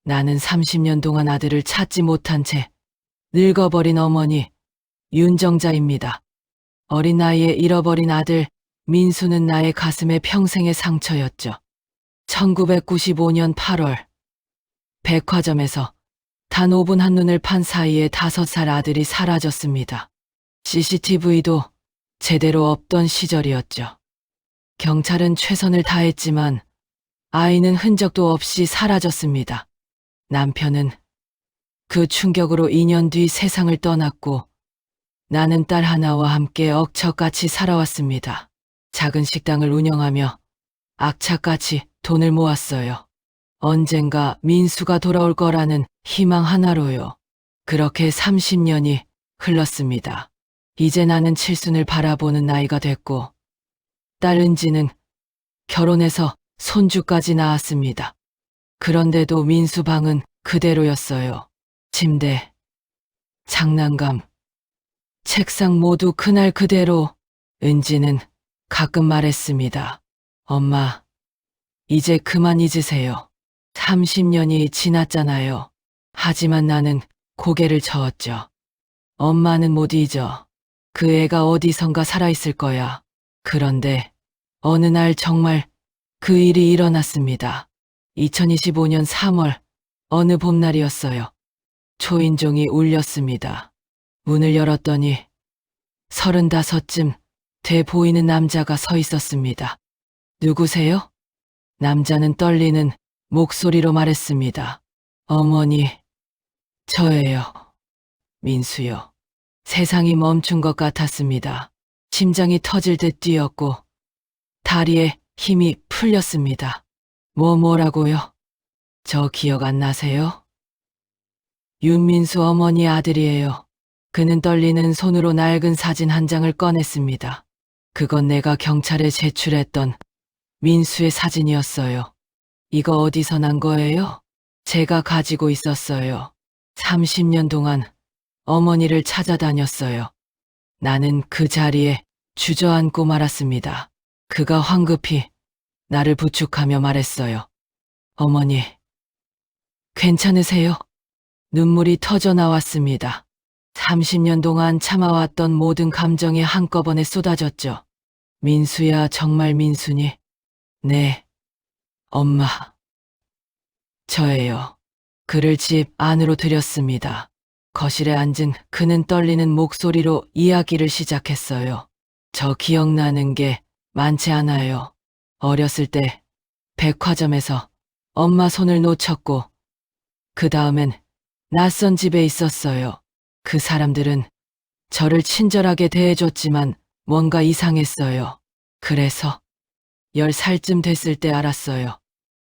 나는 30년 동안 아들을 찾지 못한 채 늙어버린 어머니 윤정자입니다. 어린 나이에 잃어버린 아들 민수는 나의 가슴에 평생의 상처였죠. 1995년 8월 백화점에서 단 5분 한눈을 판 사이에 5살 아들이 사라졌습니다. CCTV도 제대로 없던 시절이었죠. 경찰은 최선을 다했지만 아이는 흔적도 없이 사라졌습니다. 남편은 그 충격으로 2년 뒤 세상을 떠났고 나는 딸 하나와 함께 억척같이 살아왔습니다. 작은 식당을 운영하며 악착같이 돈을 모았어요. 언젠가 민수가 돌아올 거라는 희망 하나로요. 그렇게 30년이 흘렀습니다. 이제 나는 칠순을 바라보는 나이가 됐고 딸 은지는 결혼해서 손주까지 낳았습니다. 그런데도 민수 방은 그대로였어요. 침대, 장난감, 책상 모두 그날 그대로. 은지는 가끔 말했습니다. 엄마, 이제 그만 잊으세요. 30년이 지났잖아요. 하지만 나는 고개를 저었죠. 엄마는 못 잊어. 그 애가 어디선가 살아있을 거야. 그런데 어느 날 정말 그 일이 일어났습니다. 2025년 3월 어느 봄날이었어요. 초인종이 울렸습니다. 문을 열었더니 35쯤 돼 보이는 남자가 서 있었습니다. 누구세요? 남자는 떨리는 목소리로 말했습니다. 어머니, 저예요. 민수요. 세상이 멈춘 것 같았습니다. 심장이 터질 듯 뛰었고 다리에 힘이 풀렸습니다. 뭐라고요? 저 기억 안 나세요? 윤민수 어머니 아들이에요. 그는 떨리는 손으로 낡은 사진 한 장을 꺼냈습니다. 그건 내가 경찰에 제출했던 민수의 사진이었어요. 이거 어디서 난 거예요? 제가 가지고 있었어요. 30년 동안 어머니를 찾아다녔어요. 나는 그 자리에 주저앉고 말았습니다. 그가 황급히 나를 부축하며 말했어요. 어머니, 괜찮으세요? 눈물이 터져 나왔습니다. 30년 동안 참아왔던 모든 감정이 한꺼번에 쏟아졌죠. 민수야, 정말 민수니? 네, 엄마. 저예요. 그를 집 안으로 들였습니다. 거실에 앉은 그는 떨리는 목소리로 이야기를 시작했어요. 저 기억나는 게 많지 않아요. 어렸을 때 백화점에서 엄마 손을 놓쳤고 그 다음엔 낯선 집에 있었어요. 그 사람들은 저를 친절하게 대해줬지만 뭔가 이상했어요. 그래서 10살쯤 됐을 때 알았어요.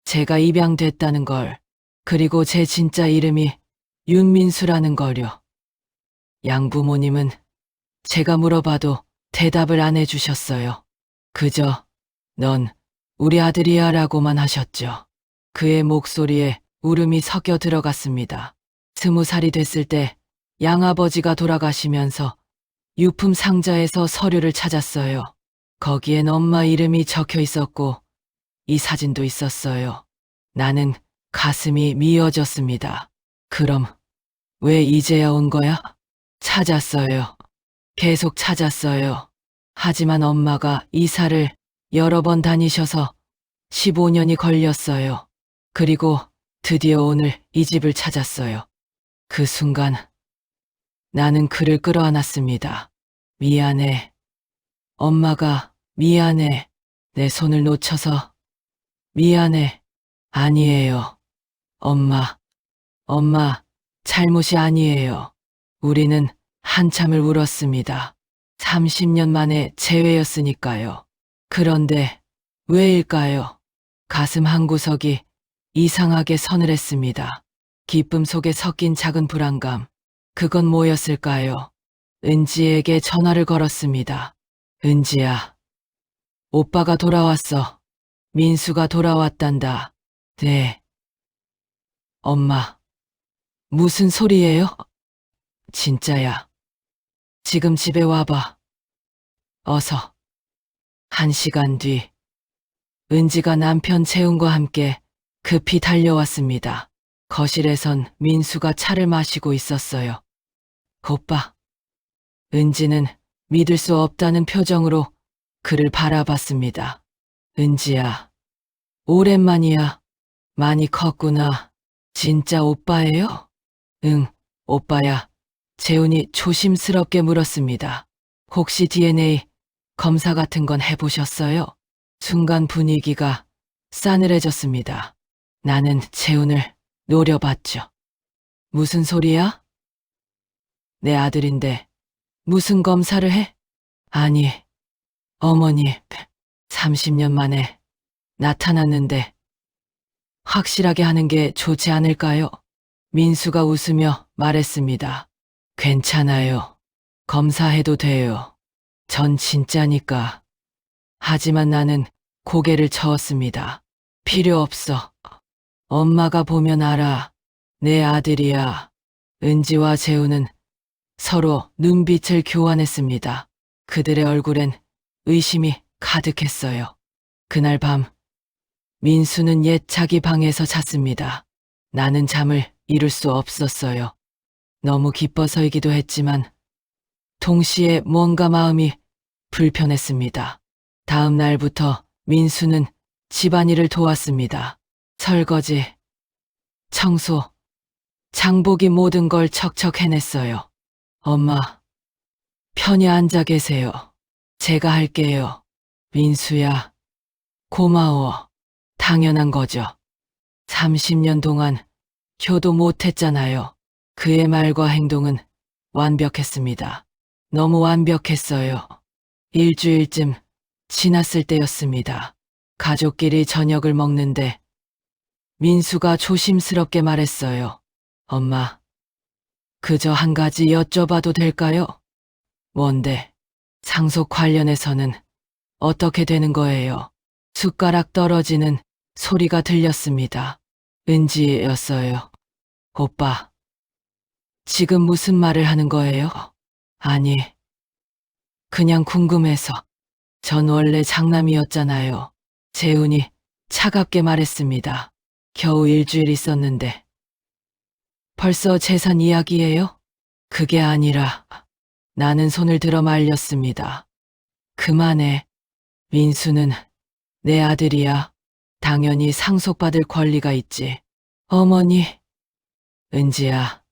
제가 입양됐다는 걸. 그리고 제 진짜 이름이 윤민수라는 걸요. 양부모님은 제가 물어봐도 대답을 안 해주셨어요. 그저 넌 우리 아들이야 라고만 하셨죠. 그의 목소리에 울음이 섞여 들어갔습니다. 20살이 됐을 때 양아버지가 돌아가시면서 유품 상자에서 서류를 찾았어요. 거기엔 엄마 이름이 적혀 있었고 이 사진도 있었어요. 나는 가슴이 미어졌습니다. 그럼 왜 이제야 온 거야? 찾았어요. 계속 찾았어요. 하지만 엄마가 이사를 여러 번 다니셔서 15년이 걸렸어요. 그리고 드디어 오늘 이 집을 찾았어요. 그 순간 나는 그를 끌어안았습니다. 미안해. 엄마가 미안해. 내 손을 놓쳐서 미안해. 아니에요. 엄마, 잘못이 아니에요. 우리는 한참을 울었습니다. 30년 만에 재회였으니까요. 그런데 왜일까요? 가슴 한구석이 이상하게 서늘했습니다. 기쁨 속에 섞인 작은 불안감. 그건 뭐였을까요? 은지에게 전화를 걸었습니다. 은지야, 오빠가 돌아왔어. 민수가 돌아왔단다. 네. 엄마, 무슨 소리예요? 진짜야. 지금 집에 와봐. 어서. 1시간 뒤, 은지가 남편 재훈과 함께 급히 달려왔습니다. 거실에선 민수가 차를 마시고 있었어요. 오빠. 은지는 믿을 수 없다는 표정으로 그를 바라봤습니다. 은지야, 오랜만이야. 많이 컸구나. 진짜 오빠예요? 응, 오빠야. 재훈이 조심스럽게 물었습니다. 혹시 DNA 검사 같은 건 해보셨어요? 순간 분위기가 싸늘해졌습니다. 나는 재훈을 노려봤죠. 무슨 소리야? 내 아들인데 무슨 검사를 해? 아니, 어머니, 30년 만에 나타났는데 확실하게 하는 게 좋지 않을까요? 민수가 웃으며 말했습니다. 괜찮아요. 검사해도 돼요. 전 진짜니까. 하지만 나는 고개를 저었습니다. 필요 없어. 엄마가 보면 알아. 내 아들이야. 은지와 재우는 서로 눈빛을 교환했습니다. 그들의 얼굴엔 의심이 가득했어요. 그날 밤 민수는 옛 자기 방에서 잤습니다. 나는 잠을 이룰 수 없었어요. 너무 기뻐서이기도 했지만 동시에 뭔가 마음이 불편했습니다. 다음 날부터 민수는 집안일을 도왔습니다. 설거지, 청소, 장보기 모든 걸 척척 해냈어요. 엄마, 편히 앉아 계세요. 제가 할게요. 민수야, 고마워. 당연한 거죠. 30년 동안 효도 못했잖아요. 그의 말과 행동은 완벽했습니다. 너무 완벽했어요. 일주일쯤 지났을 때였습니다. 가족끼리 저녁을 먹는데 민수가 조심스럽게 말했어요. 엄마, 그저 한 가지 여쭤봐도 될까요? 뭔데? 상속 관련해서는 어떻게 되는 거예요? 숟가락 떨어지는 소리가 들렸습니다. 은지였어요. 오빠, 지금 무슨 말을 하는 거예요? 아니, 그냥 궁금해서. 전 원래 장남이었잖아요. 재훈이 차갑게 말했습니다. 겨우 일주일 있었는데. 벌써 재산 이야기예요? 그게 아니라 나는 손을 들어 말렸습니다. 그만해. 민수는 내 아들이야. 당연히 상속받을 권리가 있지. 어머니. 은지야,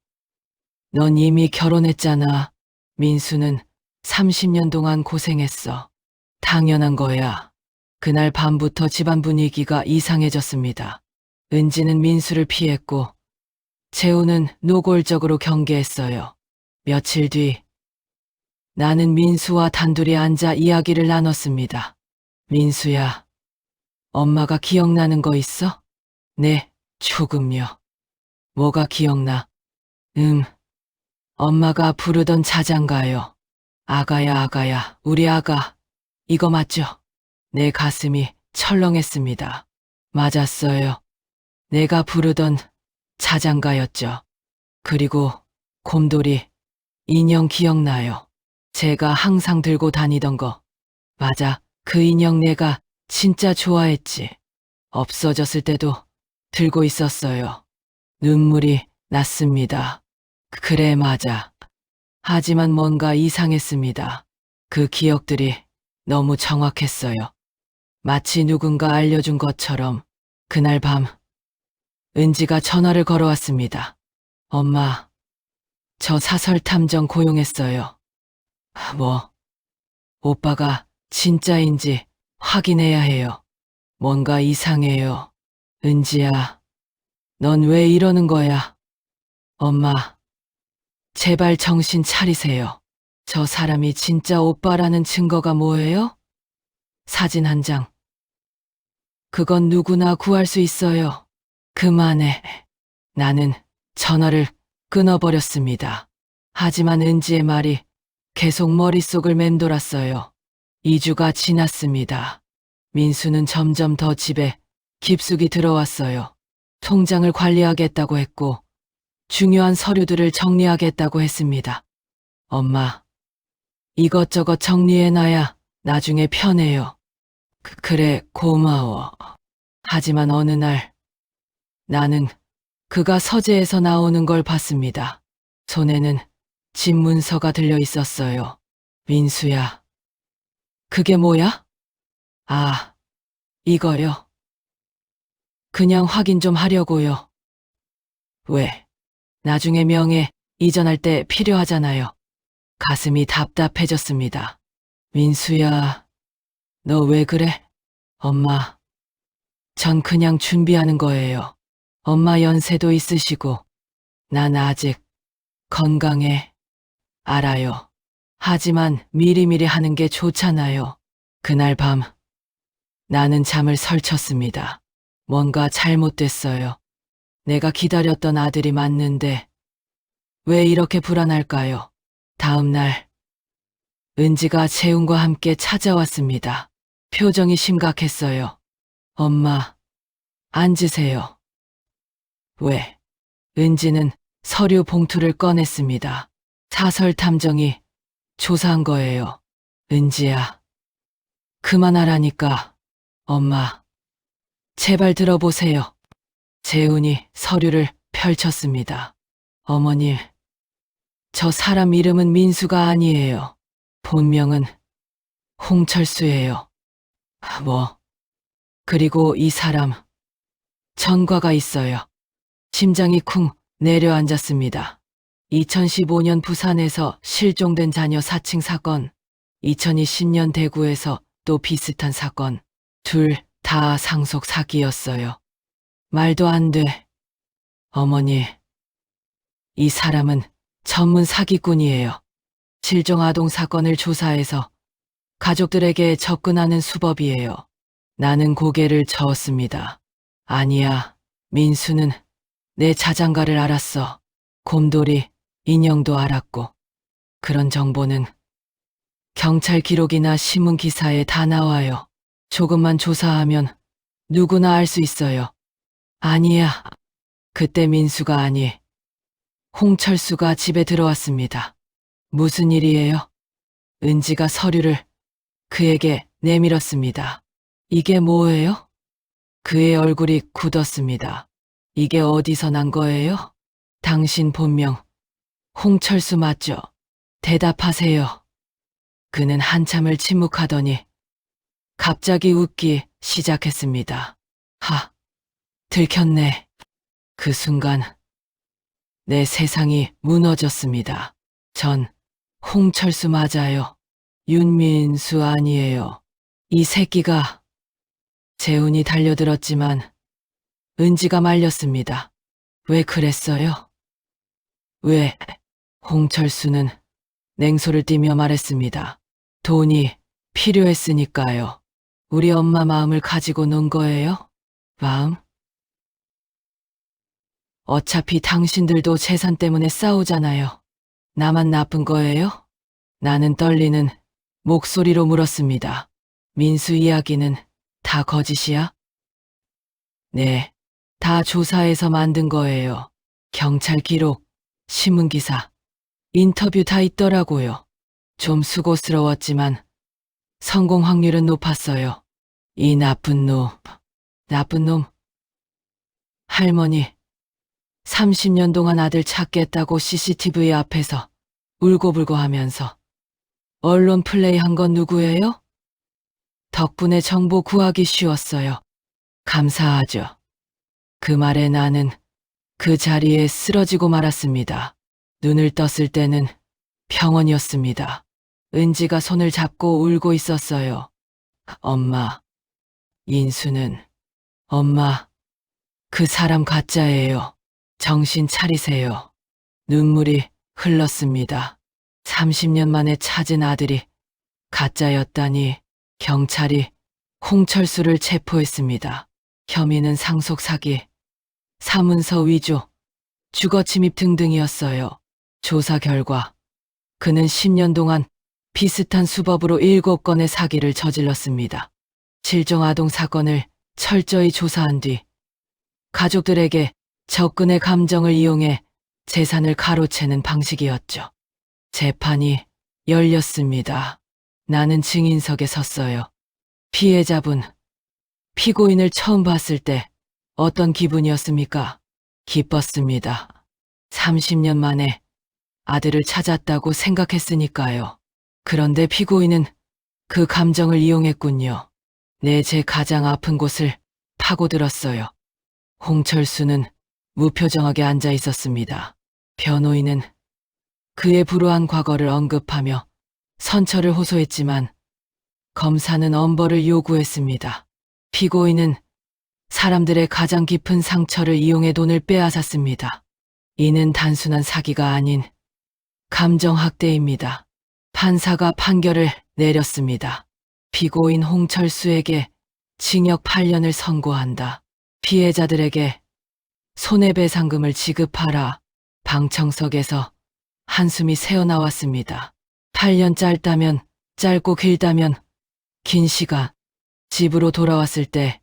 넌 이미 결혼했잖아. 민수는 30년 동안 고생했어. 당연한 거야. 그날 밤부터 집안 분위기가 이상해졌습니다. 은지는 민수를 피했고 재우는 노골적으로 경계했어요. 며칠 뒤 나는 민수와 단둘이 앉아 이야기를 나눴습니다. 민수야, 엄마가 기억나는 거 있어? 네, 조금요. 뭐가 기억나? 엄마가 부르던 자장가요. 아가야 아가야 우리 아가. 이거 맞죠? 내 가슴이 철렁했습니다. 맞았어요. 내가 부르던 자장가였죠. 그리고 곰돌이 인형 기억나요? 제가 항상 들고 다니던 거. 맞아, 그 인형 내가 진짜 좋아했지. 없어졌을 때도 들고 있었어요. 눈물이 났습니다. 그래, 맞아. 하지만 뭔가 이상했습니다. 그 기억들이 너무 정확했어요. 마치 누군가 알려준 것처럼. 그날 밤 은지가 전화를 걸어왔습니다. 엄마, 저 사설 탐정 고용했어요. 뭐? 오빠가 진짜인지 확인해야 해요. 뭔가 이상해요. 은지야, 넌 왜 이러는 거야? 엄마, 제발 정신 차리세요. 저 사람이 진짜 오빠라는 증거가 뭐예요? 사진 한 장. 그건 누구나 구할 수 있어요. 그만해. 나는 전화를 끊어버렸습니다. 하지만 은지의 말이 계속 머릿속을 맴돌았어요. 2주가 지났습니다. 민수는 점점 더 집에 깊숙이 들어왔어요. 통장을 관리하겠다고 했고 중요한 서류들을 정리하겠다고 했습니다. 엄마, 이것저것 정리해놔야 나중에 편해요. 그래, 고마워. 하지만 어느 날 나는 그가 서재에서 나오는 걸 봤습니다. 손에는 집 문서가 들려 있었어요. 민수야. 그게 뭐야? 아, 이거요. 그냥 확인 좀 하려고요. 왜? 나중에 명예 이전할 때 필요하잖아요. 가슴이 답답해졌습니다. 민수야, 너 왜 그래? 엄마, 전 그냥 준비하는 거예요. 엄마 연세도 있으시고, 난 아직 건강해. 알아요. 하지만 미리미리 하는 게 좋잖아요. 그날 밤, 나는 잠을 설쳤습니다. 뭔가 잘못됐어요. 내가 기다렸던 아들이 맞는데, 왜 이렇게 불안할까요? 다음 날, 은지가 재훈과 함께 찾아왔습니다. 표정이 심각했어요. 엄마, 앉으세요. 왜? 은지는 서류 봉투를 꺼냈습니다. 사설 탐정이 조사한 거예요. 은지야, 그만하라니까. 엄마, 제발 들어보세요. 재훈이 서류를 펼쳤습니다. 어머님, 저 사람 이름은 민수가 아니에요. 본명은 홍철수예요. 뭐, 그리고 이 사람, 전과가 있어요. 심장이 쿵 내려앉았습니다. 2015년 부산에서 실종된 자녀 사칭 사건, 2020년 대구에서 또 비슷한 사건, 둘 다 상속 사기였어요. 말도 안 돼. 어머니, 이 사람은 전문 사기꾼이에요. 실종 아동 사건을 조사해서 가족들에게 접근하는 수법이에요. 나는 고개를 저었습니다. 아니야, 민수는 내 자장가를 알았어. 곰돌이, 인형도 알았고. 그런 정보는 경찰 기록이나 신문 기사에 다 나와요. 조금만 조사하면 누구나 알 수 있어요. 아니야. 그때 민수가 아니, 홍철수가 집에 들어왔습니다. 무슨 일이에요? 은지가 서류를 그에게 내밀었습니다. 이게 뭐예요? 그의 얼굴이 굳었습니다. 이게 어디서 난 거예요? 당신 본명 홍철수 맞죠? 대답하세요. 그는 한참을 침묵하더니 갑자기 웃기 시작했습니다. 들켰네. 그 순간 내 세상이 무너졌습니다. 전 홍철수 맞아요. 윤민수 아니에요. 이 새끼가. 재훈이 달려들었지만 은지가 말렸습니다. 왜 그랬어요? 왜? 홍철수는 냉소를 띠며 말했습니다. 돈이 필요했으니까요. 우리 엄마 마음을 가지고 논 거예요? 마음? 어차피 당신들도 재산 때문에 싸우잖아요. 나만 나쁜 거예요? 나는 떨리는 목소리로 물었습니다. 민수 이야기는 다 거짓이야? 네, 다 조사해서 만든 거예요. 경찰 기록, 신문기사, 인터뷰 다 있더라고요. 좀 수고스러웠지만 성공 확률은 높았어요. 이 나쁜 놈, 나쁜 놈. 할머니, 30년 동안 아들 찾겠다고 CCTV 앞에서 울고불고 하면서 언론 플레이한 건 누구예요? 덕분에 정보 구하기 쉬웠어요. 감사하죠. 그 말에 나는 그 자리에 쓰러지고 말았습니다. 눈을 떴을 때는 병원이었습니다. 은지가 손을 잡고 울고 있었어요. 엄마, 인수는, 엄마, 그 사람 가짜예요. 정신 차리세요. 눈물이 흘렀습니다. 30년 만에 찾은 아들이 가짜였다니. 경찰이 홍철수를 체포했습니다. 혐의는 상속 사기, 사문서 위조, 주거 침입 등등이었어요. 조사 결과 그는 10년 동안 비슷한 수법으로 7건의 사기를 저질렀습니다. 실종 아동 사건을 철저히 조사한 뒤 가족들에게 접근의 감정을 이용해 재산을 가로채는 방식이었죠. 재판이 열렸습니다. 나는 증인석에 섰어요. 피해자분, 피고인을 처음 봤을 때 어떤 기분이었습니까? 기뻤습니다. 30년 만에 아들을 찾았다고 생각했으니까요. 그런데 피고인은 그 감정을 이용했군요. 제 가장 아픈 곳을 파고들었어요. 홍철수는 무표정하게 앉아 있었습니다. 변호인은 그의 불우한 과거를 언급하며 선처를 호소했지만 검사는 엄벌을 요구했습니다. 피고인은 사람들의 가장 깊은 상처를 이용해 돈을 빼앗았습니다. 이는 단순한 사기가 아닌 감정학대입니다. 판사가 판결을 내렸습니다. 피고인 홍철수에게 징역 8년을 선고한다. 피해자들에게 손해배상금을 지급하라. 방청석에서 한숨이 새어나왔습니다. 8년 짧다면 짧고 길다면 긴 시간. 집으로 돌아왔을 때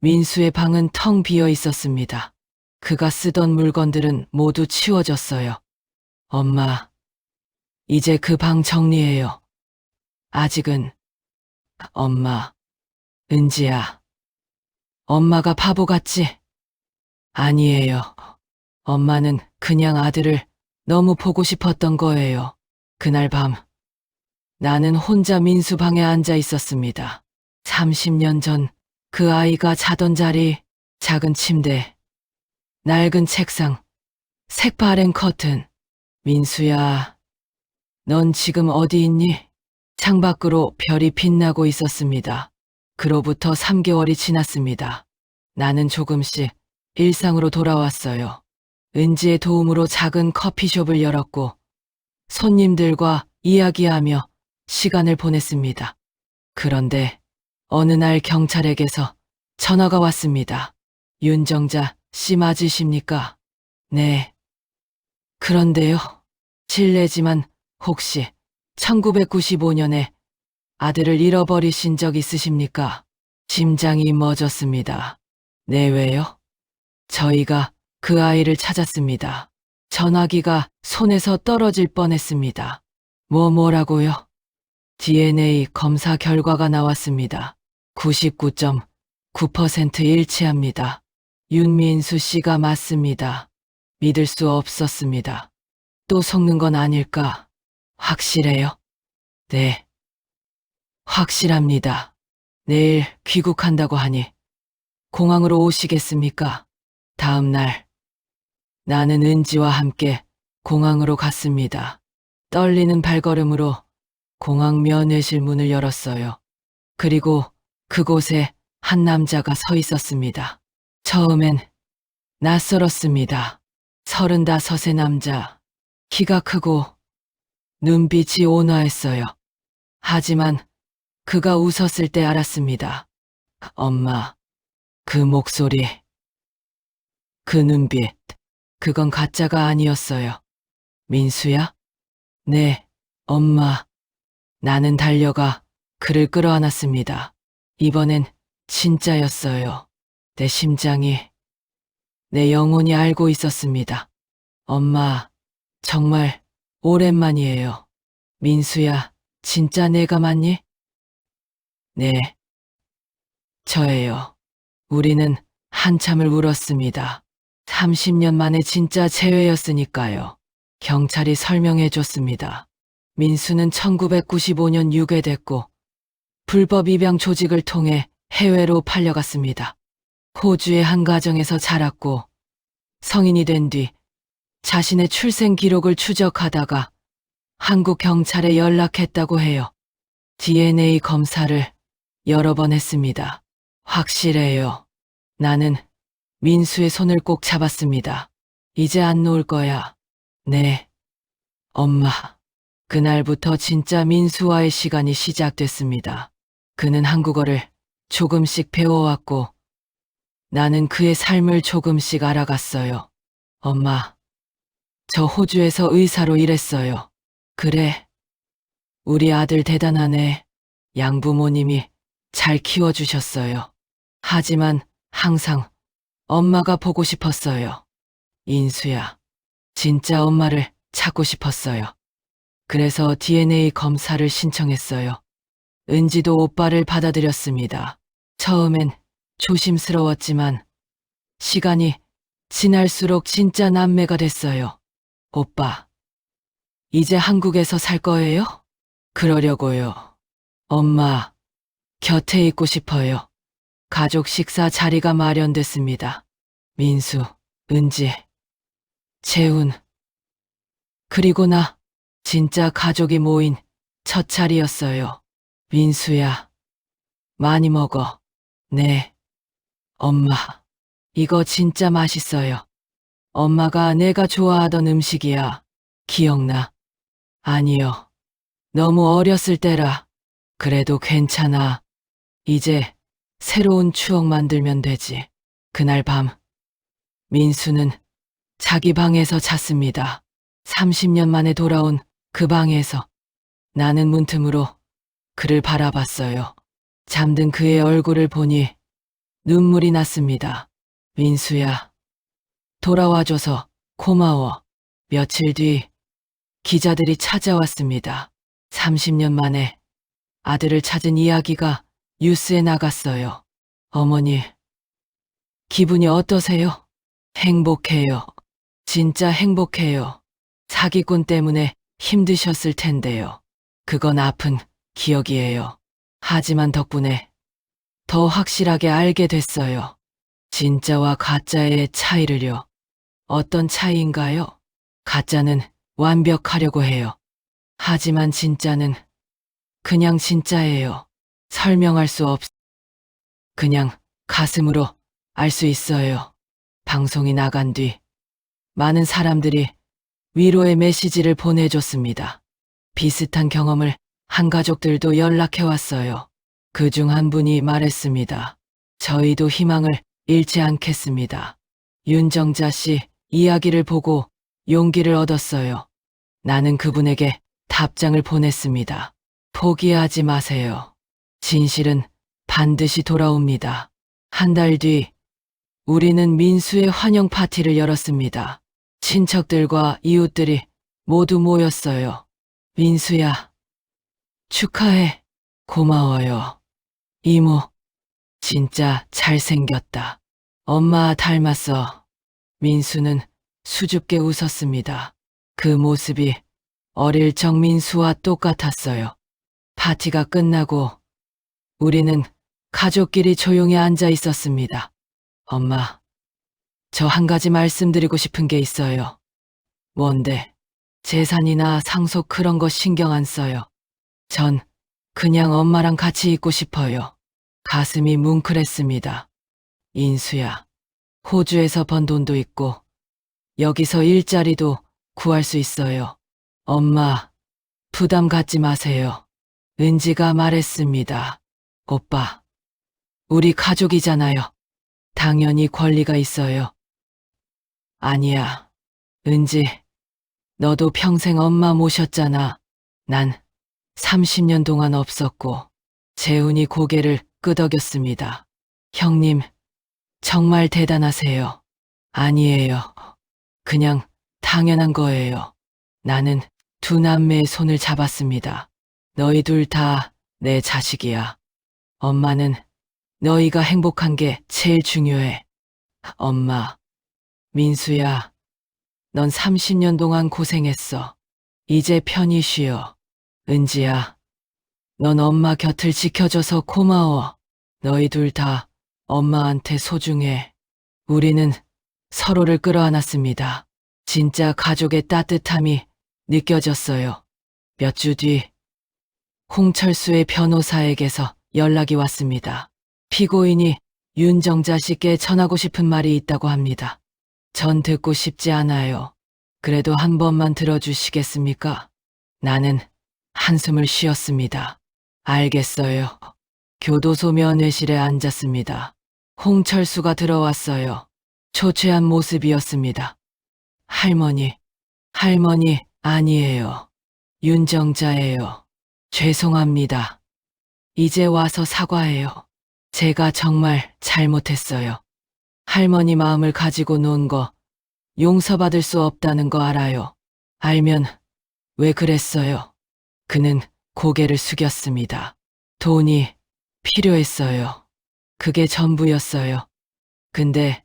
민수의 방은 텅 비어 있었습니다. 그가 쓰던 물건들은 모두 치워졌어요. 엄마, 이제 그 방 정리해요. 아직은. 엄마, 은지야. 엄마가 바보 같지? 아니에요. 엄마는 그냥 아들을 너무 보고 싶었던 거예요. 그날 밤, 나는 혼자 민수 방에 앉아 있었습니다. 30년 전 그 아이가 자던 자리, 작은 침대, 낡은 책상, 색바랜 커튼. 민수야, 넌 지금 어디 있니? 창밖으로 별이 빛나고 있었습니다. 그로부터 3개월이 지났습니다. 나는 조금씩 일상으로 돌아왔어요. 은지의 도움으로 작은 커피숍을 열었고 손님들과 이야기하며 시간을 보냈습니다. 그런데 어느 날 경찰에게서 전화가 왔습니다. 윤정자 씨 맞으십니까? 네. 그런데요. 실례지만 혹시 1995년에 아들을 잃어버리신 적 있으십니까? 심장이 멎었습니다. 네, 왜요? 저희가 그 아이를 찾았습니다. 전화기가 손에서 떨어질 뻔했습니다. 뭐라고요? DNA 검사 결과가 나왔습니다. 99.9% 일치합니다. 윤민수 씨가 맞습니다. 믿을 수 없었습니다. 또 속는 건 아닐까? 확실해요? 네. 확실합니다. 내일 귀국한다고 하니 공항으로 오시겠습니까? 다음 날 나는 은지와 함께 공항으로 갔습니다. 떨리는 발걸음으로 공항 면회실 문을 열었어요. 그리고 그곳에 한 남자가 서 있었습니다. 처음엔 낯설었습니다. 35의 남자, 키가 크고 눈빛이 온화했어요. 하지만 그가 웃었을 때 알았습니다. 엄마, 그 목소리, 그 눈빛, 그건 가짜가 아니었어요. 민수야? 네, 엄마. 나는 달려가 그를 끌어안았습니다. 이번엔 진짜였어요. 내 심장이, 내 영혼이 알고 있었습니다. 엄마, 정말 오랜만이에요. 민수야, 진짜 내가 맞니? 네, 저예요. 우리는 한참을 울었습니다. 30년 만에 진짜 재회였으니까요. 경찰이 설명해 줬습니다. 민수는 1995년 유괴됐고 불법 입양 조직을 통해 해외로 팔려갔습니다. 호주의 한 가정에서 자랐고 성인이 된 뒤 자신의 출생 기록을 추적하다가 한국 경찰에 연락했다고 해요. DNA 검사를 여러 번 했습니다. 확실해요. 나는 민수의 손을 꼭 잡았습니다. 이제 안 놓을 거야. 네, 엄마. 그날부터 진짜 민수와의 시간이 시작됐습니다. 그는 한국어를 조금씩 배워왔고 나는 그의 삶을 조금씩 알아갔어요. 엄마, 저 호주에서 의사로 일했어요. 그래, 우리 아들 대단하네. 양부모님이 잘 키워주셨어요. 하지만 항상 엄마가 보고 싶었어요. 인수야, 진짜 엄마를 찾고 싶었어요. 그래서 DNA 검사를 신청했어요. 은지도 오빠를 받아들였습니다. 처음엔 조심스러웠지만 시간이 지날수록 진짜 남매가 됐어요. 오빠, 이제 한국에서 살 거예요? 그러려고요. 엄마, 곁에 있고 싶어요. 가족 식사 자리가 마련됐습니다. 민수, 은지, 재훈, 그리고 나, 진짜 가족이 모인 첫 차례였어요. 민수야, 많이 먹어. 네, 엄마, 이거 진짜 맛있어요. 엄마가 내가 좋아하던 음식이야. 기억나? 아니요. 너무 어렸을 때라. 그래도 괜찮아. 이제 새로운 추억 만들면 되지. 그날 밤, 민수는 자기 방에서 잤습니다. 30년 만에 돌아온 그 방에서 나는 문틈으로 그를 바라봤어요. 잠든 그의 얼굴을 보니 눈물이 났습니다. 민수야, 돌아와줘서 고마워. 며칠 뒤 기자들이 찾아왔습니다. 30년 만에 아들을 찾은 이야기가 뉴스에 나갔어요. 어머니, 기분이 어떠세요? 행복해요. 진짜 행복해요. 사기꾼 때문에 힘드셨을 텐데요. 그건 아픈 기억이에요. 하지만 덕분에 더 확실하게 알게 됐어요. 진짜와 가짜의 차이를요. 어떤 차이인가요? 가짜는 완벽하려고 해요. 하지만 진짜는 그냥 진짜예요. 설명할 수 그냥 가슴으로 알 수 있어요. 방송이 나간 뒤 많은 사람들이 위로의 메시지를 보내줬습니다. 비슷한 경험을 한 가족들도 연락해왔어요. 그중 한 분이 말했습니다. 저희도 희망을 잃지 않겠습니다. 윤정자 씨 이야기를 보고 용기를 얻었어요. 나는 그분에게 답장을 보냈습니다. 포기하지 마세요. 진실은 반드시 돌아옵니다. 한 달 뒤 우리는 민수의 환영 파티를 열었습니다. 친척들과 이웃들이 모두 모였어요. 민수야, 축하해. 고마워요. 이모, 진짜 잘생겼다. 엄마 닮았어. 민수는 수줍게 웃었습니다. 그 모습이 어릴 적 민수와 똑같았어요. 파티가 끝나고 우리는 가족끼리 조용히 앉아 있었습니다. 엄마, 저 한 가지 말씀드리고 싶은 게 있어요. 뭔데? 재산이나 상속 그런 거 신경 안 써요. 전 그냥 엄마랑 같이 있고 싶어요. 가슴이 뭉클했습니다. 인수야, 호주에서 번 돈도 있고 여기서 일자리도 구할 수 있어요. 엄마, 부담 갖지 마세요. 은지가 말했습니다. 오빠, 우리 가족이잖아요. 당연히 권리가 있어요. 아니야, 은지, 너도 평생 엄마 모셨잖아. 난 30년 동안 없었고. 재훈이 고개를 끄덕였습니다. 형님, 정말 대단하세요. 아니에요. 그냥 당연한 거예요. 나는 두 남매의 손을 잡았습니다. 너희 둘 다 내 자식이야. 엄마는 너희가 행복한 게 제일 중요해. 엄마, 민수야, 넌 30년 동안 고생했어. 이제 편히 쉬어. 은지야, 넌 엄마 곁을 지켜줘서 고마워. 너희 둘 다 엄마한테 소중해. 우리는 서로를 끌어안았습니다. 진짜 가족의 따뜻함이 느껴졌어요. 몇 주 뒤 홍철수의 변호사에게서 연락이 왔습니다. 피고인이 윤정자 씨께 전하고 싶은 말이 있다고 합니다. 전 듣고 싶지 않아요. 그래도 한 번만 들어주시겠습니까? 나는 한숨을 쉬었습니다. 알겠어요. 교도소 면회실에 앉았습니다. 홍철수가 들어왔어요. 초췌한 모습이었습니다. 할머니, 할머니 아니에요. 윤정자예요. 죄송합니다. 이제 와서 사과해요. 제가 정말 잘못했어요. 할머니 마음을 가지고 논 거 용서받을 수 없다는 거 알아요. 알면 왜 그랬어요? 그는 고개를 숙였습니다. 돈이 필요했어요. 그게 전부였어요. 근데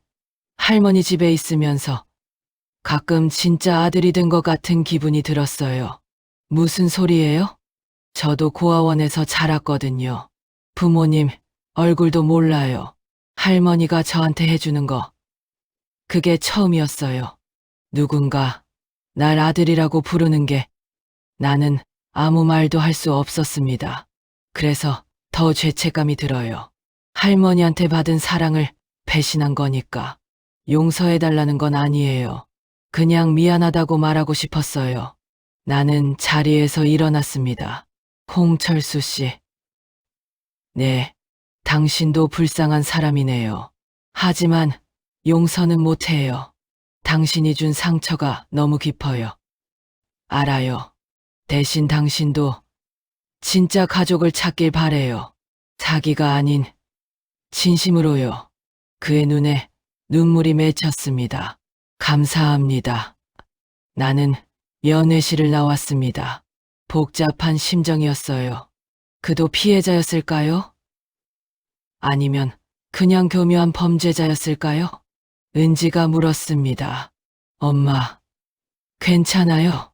할머니 집에 있으면서 가끔 진짜 아들이 된 것 같은 기분이 들었어요. 무슨 소리예요? 저도 고아원에서 자랐거든요. 부모님 얼굴도 몰라요. 할머니가 저한테 해주는 거, 그게 처음이었어요. 누군가 날 아들이라고 부르는 게 나는 아무 말도 할 수 없었습니다. 그래서 더 죄책감이 들어요. 할머니한테 받은 사랑을 배신한 거니까. 용서해달라는 건 아니에요. 그냥 미안하다고 말하고 싶었어요. 나는 자리에서 일어났습니다. 홍철수 씨. 네, 당신도 불쌍한 사람이네요. 하지만 용서는 못해요. 당신이 준 상처가 너무 깊어요. 알아요. 대신 당신도 진짜 가족을 찾길 바래요. 자기가 아닌 진심으로요. 그의 눈에 눈물이 맺혔습니다. 감사합니다. 나는 면회실을 나왔습니다. 복잡한 심정이었어요. 그도 피해자였을까요? 아니면 그냥 교묘한 범죄자였을까요? 은지가 물었습니다. 엄마, 괜찮아요?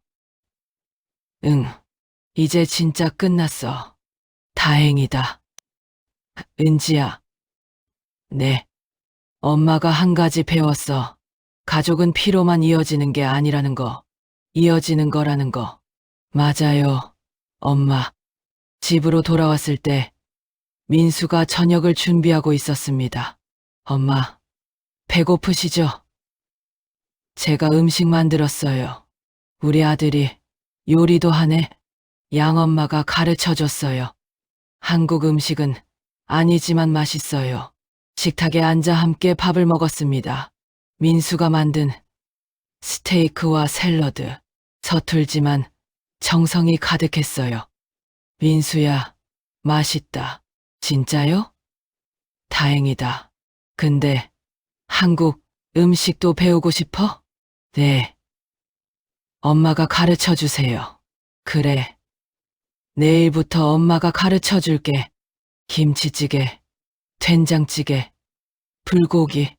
응, 이제 진짜 끝났어. 다행이다. 은지야. 네. 엄마가 한 가지 배웠어. 가족은 피로만 이어지는 게 아니라는 거. 이어지는 거라는 거. 맞아요. 엄마. 집으로 돌아왔을 때 민수가 저녁을 준비하고 있었습니다. 엄마, 배고프시죠? 제가 음식 만들었어요. 우리 아들이 요리도 하네. 양엄마가 가르쳐 줬어요. 한국 음식은 아니지만 맛있어요. 식탁에 앉아 함께 밥을 먹었습니다. 민수가 만든 스테이크와 샐러드. 서툴지만 정성이 가득했어요. 민수야, 맛있다. 진짜요? 다행이다. 근데 한국 음식도 배우고 싶어? 네. 엄마가 가르쳐 주세요. 그래. 내일부터 엄마가 가르쳐 줄게. 김치찌개, 된장찌개, 불고기.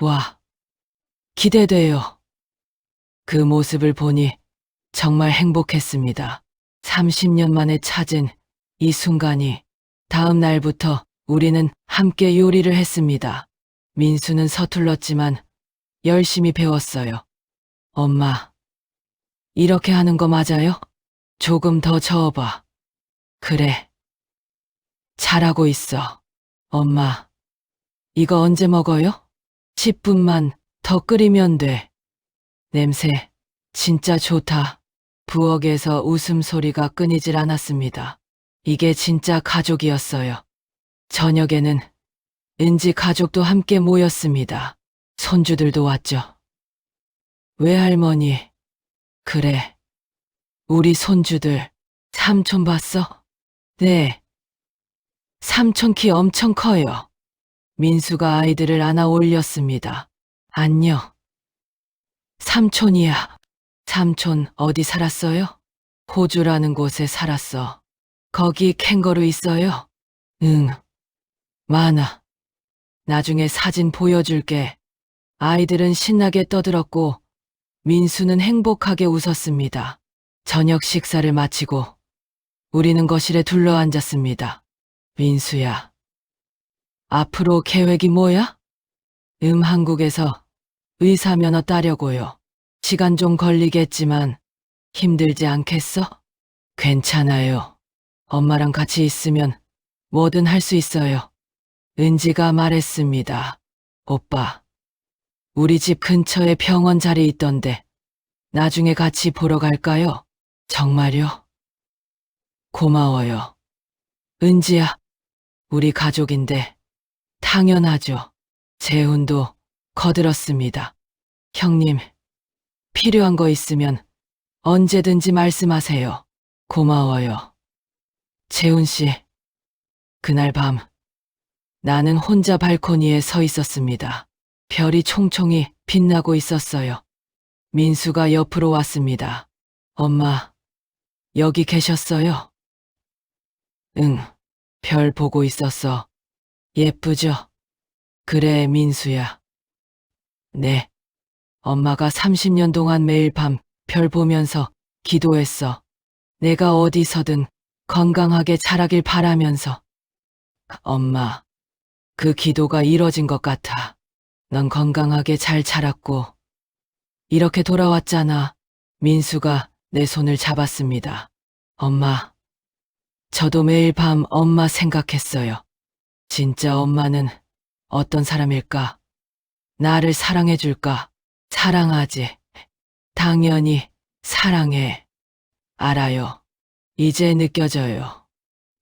와, 기대돼요. 그 모습을 보니 정말 행복했습니다. 30년 만에 찾은 이 순간이. 다음 날부터 우리는 함께 요리를 했습니다. 민수는 서툴렀지만 열심히 배웠어요. 엄마, 이렇게 하는 거 맞아요? 조금 더 저어봐. 그래. 잘하고 있어. 엄마, 이거 언제 먹어요? 10분만 더 끓이면 돼. 냄새 진짜 좋다. 부엌에서 웃음소리가 끊이질 않았습니다. 이게 진짜 가족이었어요. 저녁에는 은지 가족도 함께 모였습니다. 손주들도 왔죠. 외할머니, 그래. 우리 손주들, 삼촌 봤어? 네. 삼촌 키 엄청 커요. 민수가 아이들을 안아 올렸습니다. 안녕. 삼촌이야. 삼촌 어디 살았어요? 호주라는 곳에 살았어. 거기 캥거루 있어요? 응. 많아. 나중에 사진 보여줄게. 아이들은 신나게 떠들었고 민수는 행복하게 웃었습니다. 저녁 식사를 마치고 우리는 거실에 둘러앉았습니다. 민수야, 앞으로 계획이 뭐야? 한국에서 의사 면허 따려고요. 시간 좀 걸리겠지만 힘들지 않겠어? 괜찮아요. 엄마랑 같이 있으면 뭐든 할 수 있어요. 은지가 말했습니다. 오빠, 우리 집 근처에 병원 자리 있던데 나중에 같이 보러 갈까요? 정말요? 고마워요. 은지야, 우리 가족인데 당연하죠. 재훈도 거들었습니다. 형님, 필요한 거 있으면 언제든지 말씀하세요. 고마워요. 재훈 씨, 그날 밤 나는 혼자 발코니에 서 있었습니다. 별이 총총히 빛나고 있었어요. 민수가 옆으로 왔습니다. 엄마, 여기 계셨어요? 응, 별 보고 있었어. 예쁘죠? 그래, 민수야. 네. 엄마가 30년 동안 매일 밤 별 보면서 기도했어. 내가 어디서든 건강하게 자라길 바라면서. 엄마, 그 기도가 이뤄진 것 같아. 넌 건강하게 잘 자랐고, 이렇게 돌아왔잖아. 민수가 내 손을 잡았습니다. 엄마, 저도 매일 밤 엄마 생각했어요. 진짜 엄마는 어떤 사람일까? 나를 사랑해줄까? 사랑하지. 당연히 사랑해. 알아요. 이제 느껴져요.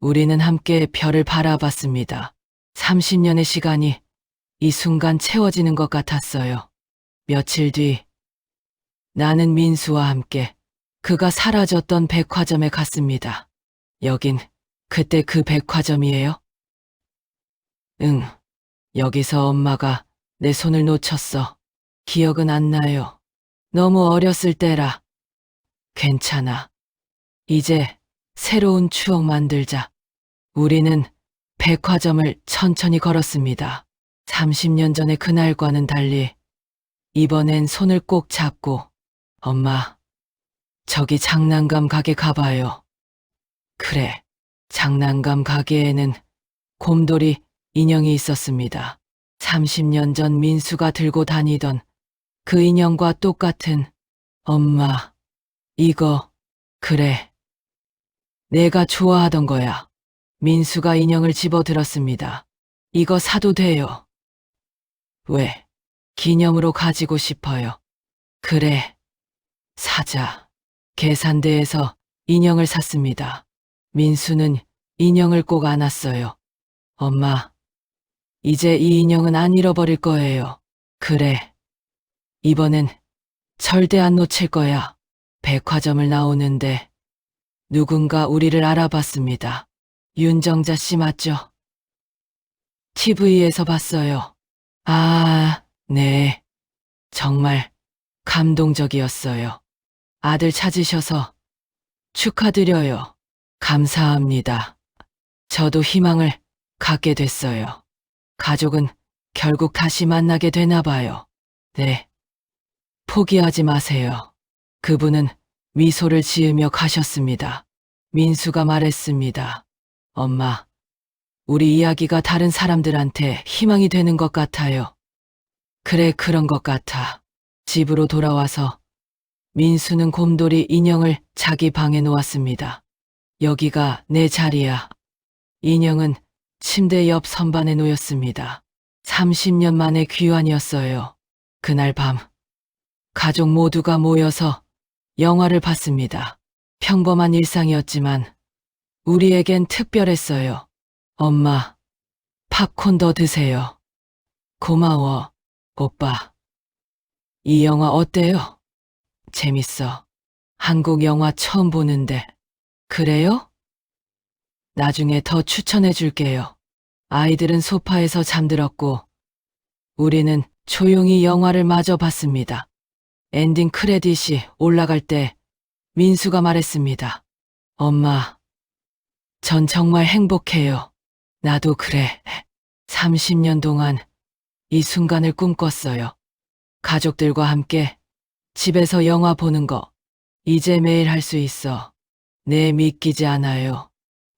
우리는 함께 별을 바라봤습니다. 30년의 시간이 이 순간 채워지는 것 같았어요. 며칠 뒤 나는 민수와 함께 그가 사라졌던 백화점에 갔습니다. 여긴 그때 그 백화점이에요? 응. 여기서 엄마가 내 손을 놓쳤어. 기억은 안 나요. 너무 어렸을 때라. 괜찮아. 이제 새로운 추억 만들자. 우리는 백화점을 천천히 걸었습니다. 30년 전의 그날과는 달리 이번엔 손을 꼭 잡고 엄마, 저기 장난감 가게 가봐요. 그래, 장난감 가게에는 곰돌이 인형이 있었습니다. 30년 전 민수가 들고 다니던 그 인형과 똑같은. 엄마, 이거, 그래. 내가 좋아하던 거야. 민수가 인형을 집어들었습니다. 이거 사도 돼요. 왜? 기념으로 가지고 싶어요. 그래. 사자. 계산대에서 인형을 샀습니다. 민수는 인형을 꼭 안았어요. 엄마, 이제 이 인형은 안 잃어버릴 거예요. 그래. 이번엔 절대 안 놓칠 거야. 백화점을 나오는데 누군가 우리를 알아봤습니다. 윤정자 씨 맞죠? TV에서 봤어요. 아, 네. 정말 감동적이었어요. 아들 찾으셔서 축하드려요. 감사합니다. 저도 희망을 갖게 됐어요. 가족은 결국 다시 만나게 되나 봐요. 네. 포기하지 마세요. 그분은 미소를 지으며 가셨습니다. 민수가 말했습니다. 엄마, 우리 이야기가 다른 사람들한테 희망이 되는 것 같아요. 그래, 그런 것 같아. 집으로 돌아와서 민수는 곰돌이 인형을 자기 방에 놓았습니다. 여기가 내 자리야. 인형은 침대 옆 선반에 놓였습니다. 30년 만의 귀환이었어요. 그날 밤, 가족 모두가 모여서 영화를 봤습니다. 평범한 일상이었지만 우리에겐 특별했어요. 엄마, 팝콘 더 드세요. 고마워, 오빠. 이 영화 어때요? 재밌어. 한국 영화 처음 보는데. 그래요? 나중에 더 추천해 줄게요. 아이들은 소파에서 잠들었고 우리는 조용히 영화를 마저 봤습니다. 엔딩 크레딧이 올라갈 때 민수가 말했습니다. 엄마, 전 정말 행복해요. 나도 그래. 30년 동안 이 순간을 꿈꿨어요. 가족들과 함께 집에서 영화 보는 거 이제 매일 할 수 있어. 네, 믿기지 않아요.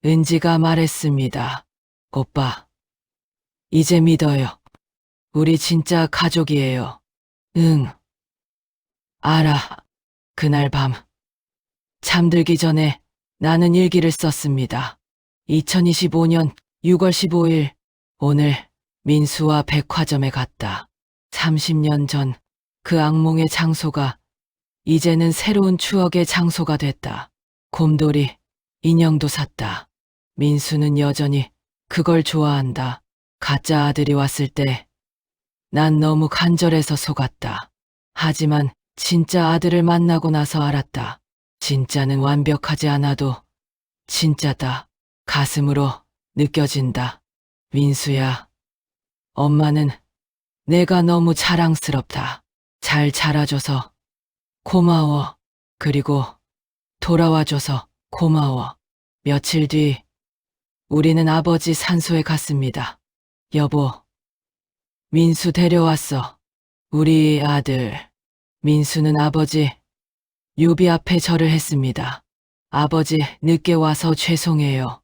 은지가 말했습니다. 오빠, 이제 믿어요. 우리 진짜 가족이에요. 응. 알아. 그날 밤 잠들기 전에 나는 일기를 썼습니다. 2025년 6월 15일 오늘 민수와 백화점에 갔다. 30년 전 그 악몽의 장소가 이제는 새로운 추억의 장소가 됐다. 곰돌이 인형도 샀다. 민수는 여전히 그걸 좋아한다. 가짜 아들이 왔을 때 난 너무 간절해서 속았다. 하지만 진짜 아들을 만나고 나서 알았다. 진짜는 완벽하지 않아도 진짜다. 가슴으로 느껴진다. 민수야, 엄마는 내가 너무 자랑스럽다. 잘 자라줘서 고마워. 그리고 돌아와줘서 고마워. 며칠 뒤 우리는 아버지 산소에 갔습니다. 여보, 민수 데려왔어. 우리 아들, 민수는 아버지, 유비 앞에 절을 했습니다. 아버지, 늦게 와서 죄송해요.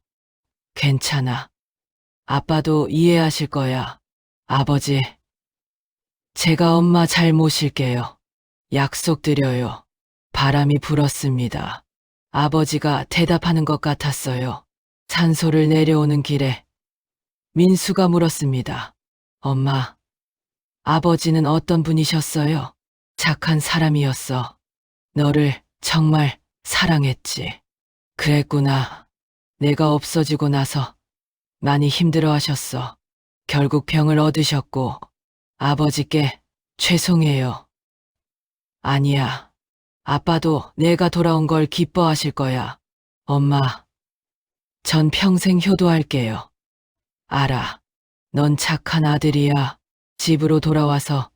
괜찮아. 아빠도 이해하실 거야. 아버지, 제가 엄마 잘 모실게요. 약속드려요. 바람이 불었습니다. 아버지가 대답하는 것 같았어요. 산소를 내려오는 길에 민수가 물었습니다. 엄마, 아버지는 어떤 분이셨어요? 착한 사람이었어. 너를 정말 사랑했지. 그랬구나. 내가 없어지고 나서 많이 힘들어 하셨어. 결국 병을 얻으셨고, 아버지께 죄송해요. 아니야. 아빠도 내가 돌아온 걸 기뻐하실 거야. 엄마, 전 평생 효도할게요. 알아. 넌 착한 아들이야. 집으로 돌아와서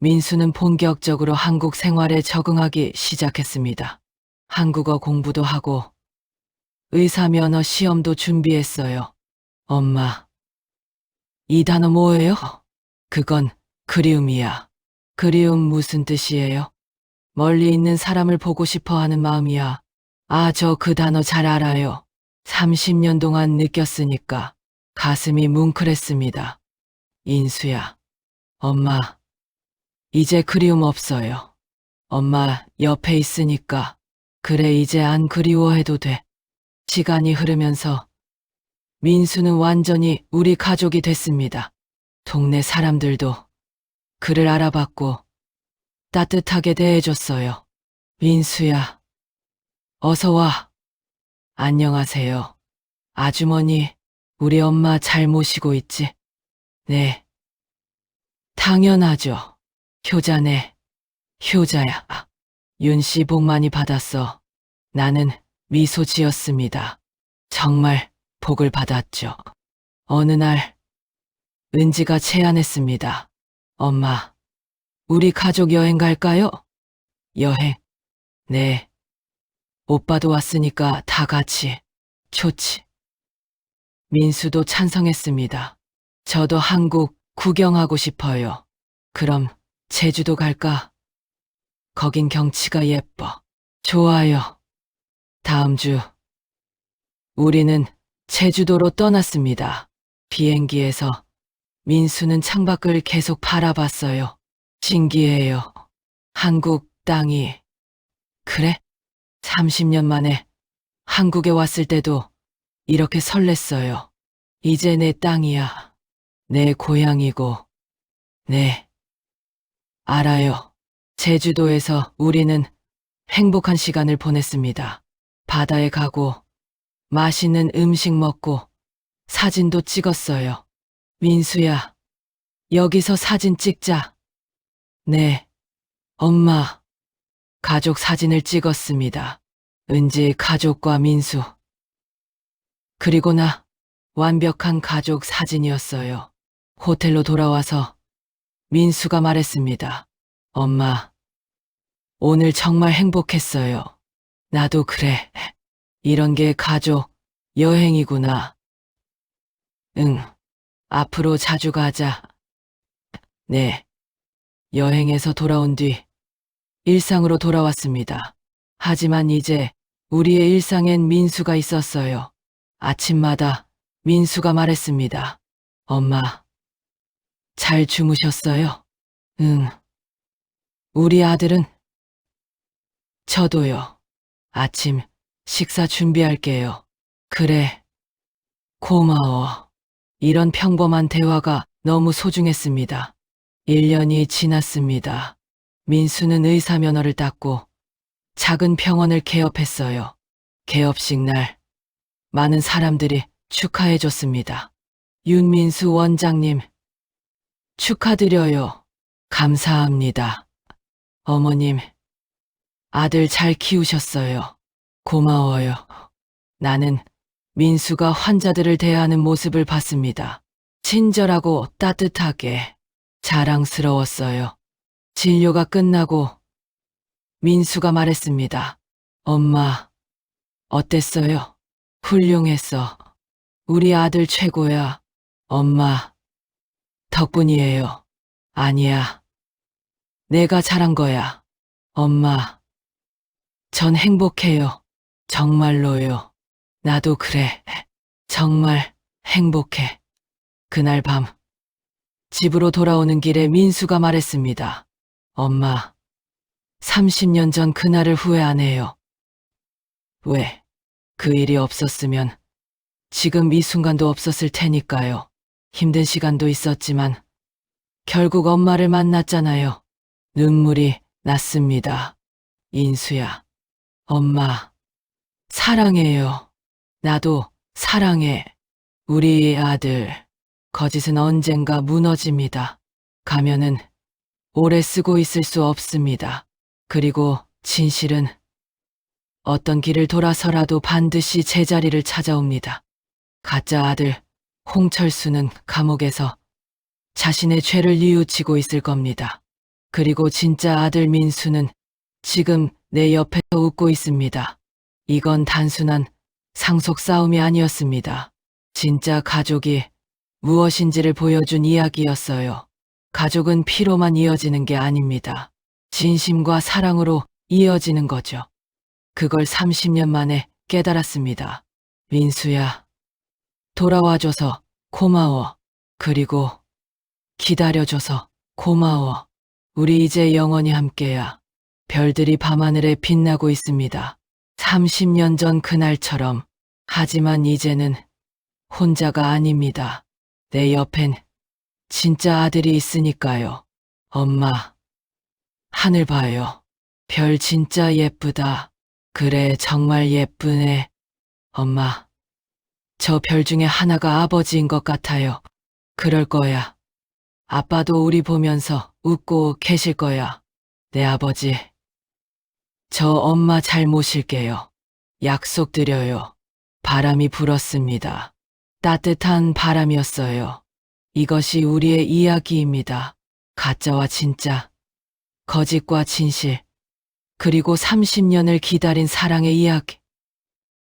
민수는 본격적으로 한국 생활에 적응하기 시작했습니다. 한국어 공부도 하고 의사 면허 시험도 준비했어요. 엄마, 이 단어 뭐예요? 그건 그리움이야. 그리움 무슨 뜻이에요? 멀리 있는 사람을 보고 싶어 하는 마음이야. 아, 저 그 단어 잘 알아요. 30년 동안 느꼈으니까 가슴이 뭉클했습니다. 인수야, 엄마, 이제 그리움 없어요. 엄마 옆에 있으니까. 그래, 이제 안 그리워해도 돼. 시간이 흐르면서 민수는 완전히 우리 가족이 됐습니다. 동네 사람들도 그를 알아봤고 따뜻하게 대해줬어요. 민수야, 어서 와. 안녕하세요. 아주머니, 우리 엄마 잘 모시고 있지? 네. 당연하죠. 효자네. 효자야. 윤씨 복 많이 받았어. 나는 미소 지었습니다. 정말 복을 받았죠. 어느 날 은지가 제안했습니다. 엄마, 우리 가족 여행 갈까요? 여행? 네. 오빠도 왔으니까 다 같이. 좋지. 민수도 찬성했습니다. 저도 한국 구경하고 싶어요. 그럼 제주도 갈까? 거긴 경치가 예뻐. 좋아요. 다음 주 우리는 제주도로 떠났습니다. 비행기에서 민수는 창밖을 계속 바라봤어요. 신기해요. 한국 땅이. 그래? 30년 만에 한국에 왔을 때도 이렇게 설렜어요. 이제 내 땅이야. 내 고향이고. 네. 알아요. 제주도에서 우리는 행복한 시간을 보냈습니다. 바다에 가고 맛있는 음식 먹고 사진도 찍었어요. 민수야, 여기서 사진 찍자. 네, 엄마. 가족 사진을 찍었습니다. 은지 가족과 민수. 그리고 나 완벽한 가족 사진이었어요. 호텔로 돌아와서 민수가 말했습니다. 엄마, 오늘 정말 행복했어요. 나도 그래. 이런 게 가족 여행이구나. 응, 앞으로 자주 가자. 네. 여행에서 돌아온 뒤 일상으로 돌아왔습니다. 하지만 이제 우리의 일상엔 민수가 있었어요. 아침마다 민수가 말했습니다. 엄마, 잘 주무셨어요? 응. 우리 아들은? 저도요. 아침 식사 준비할게요. 그래. 고마워. 이런 평범한 대화가 너무 소중했습니다. 1년이 지났습니다. 민수는 의사 면허를 땄고 작은 병원을 개업했어요. 개업식 날 많은 사람들이 축하해줬습니다. 윤민수 원장님, 축하드려요. 감사합니다. 어머님, 아들 잘 키우셨어요. 고마워요. 나는 민수가 환자들을 대하는 모습을 봤습니다. 친절하고 따뜻하게 자랑스러웠어요. 진료가 끝나고 민수가 말했습니다. 엄마, 어땠어요? 훌륭했어. 우리 아들 최고야. 엄마, 덕분이에요. 아니야. 내가 잘한 거야. 엄마, 전 행복해요. 정말로요. 나도 그래. 정말 행복해. 그날 밤, 집으로 돌아오는 길에 민수가 말했습니다. 엄마, 30년 전 그날을 후회 안 해요. 왜? 그 일이 없었으면 지금 이 순간도 없었을 테니까요. 힘든 시간도 있었지만 결국 엄마를 만났잖아요. 눈물이 났습니다. 인수야, 엄마, 사랑해요. 나도 사랑해. 우리 아들. 거짓은 언젠가 무너집니다. 가면은 오래 쓰고 있을 수 없습니다. 그리고 진실은 어떤 길을 돌아서라도 반드시 제자리를 찾아옵니다. 가짜 아들 홍철수는 감옥에서 자신의 죄를 뉘우치고 있을 겁니다. 그리고 진짜 아들 민수는 지금 내 옆에서 웃고 있습니다. 이건 단순한 상속 싸움이 아니었습니다. 진짜 가족이 무엇인지를 보여준 이야기였어요. 가족은 피로만 이어지는 게 아닙니다. 진심과 사랑으로 이어지는 거죠. 그걸 30년 만에 깨달았습니다. 민수야, 돌아와줘서 고마워. 그리고 기다려줘서 고마워. 우리 이제 영원히 함께야. 별들이 밤하늘에 빛나고 있습니다. 30년 전 그날처럼. 하지만 이제는 혼자가 아닙니다. 내 옆엔 진짜 아들이 있으니까요. 엄마, 하늘 봐요. 별 진짜 예쁘다. 그래, 정말 예쁘네. 엄마, 저 별 중에 하나가 아버지인 것 같아요. 그럴 거야. 아빠도 우리 보면서 웃고 계실 거야. 내 아버지, 저 엄마 잘 모실게요. 약속드려요. 바람이 불었습니다. 따뜻한 바람이었어요. 이것이 우리의 이야기입니다. 가짜와 진짜, 거짓과 진실, 그리고 30년을 기다린 사랑의 이야기.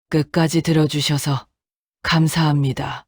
끝까지 들어주셔서 감사합니다.